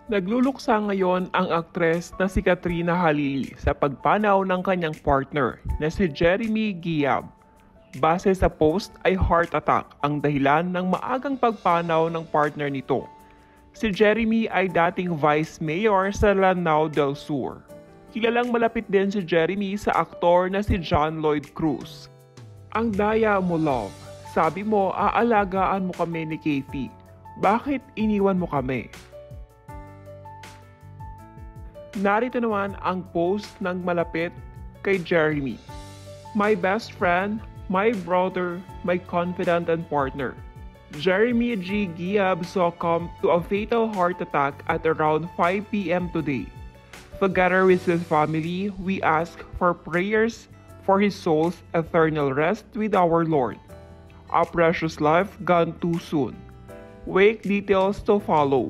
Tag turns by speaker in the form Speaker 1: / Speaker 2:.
Speaker 1: Nagluluksa ngayon ang aktres na si Katrina Halili sa pagpanaw ng kanyang partner na si Jeremy Giab. Base sa post ay heart attack ang dahilan ng maagang pagpanaw ng partner nito. Si Jeremy ay dating vice mayor sa Lanao del Sur. Kilalang malapit din si Jeremy sa aktor na si John Lloyd Cruz. Ang daya mo, love. Sabi mo aalagaan mo kami ni Katie. Bakit iniwan mo kami? Narito naman ang post ng malapit kay Jeremy. My best friend, my brother, my confidant and partner. Jeremy G. Giab succumbed to a fatal heart attack at around 5 p.m. today. Together with his family, we ask for prayers for his soul's eternal rest with our Lord. A precious life gone too soon. Wake details to follow.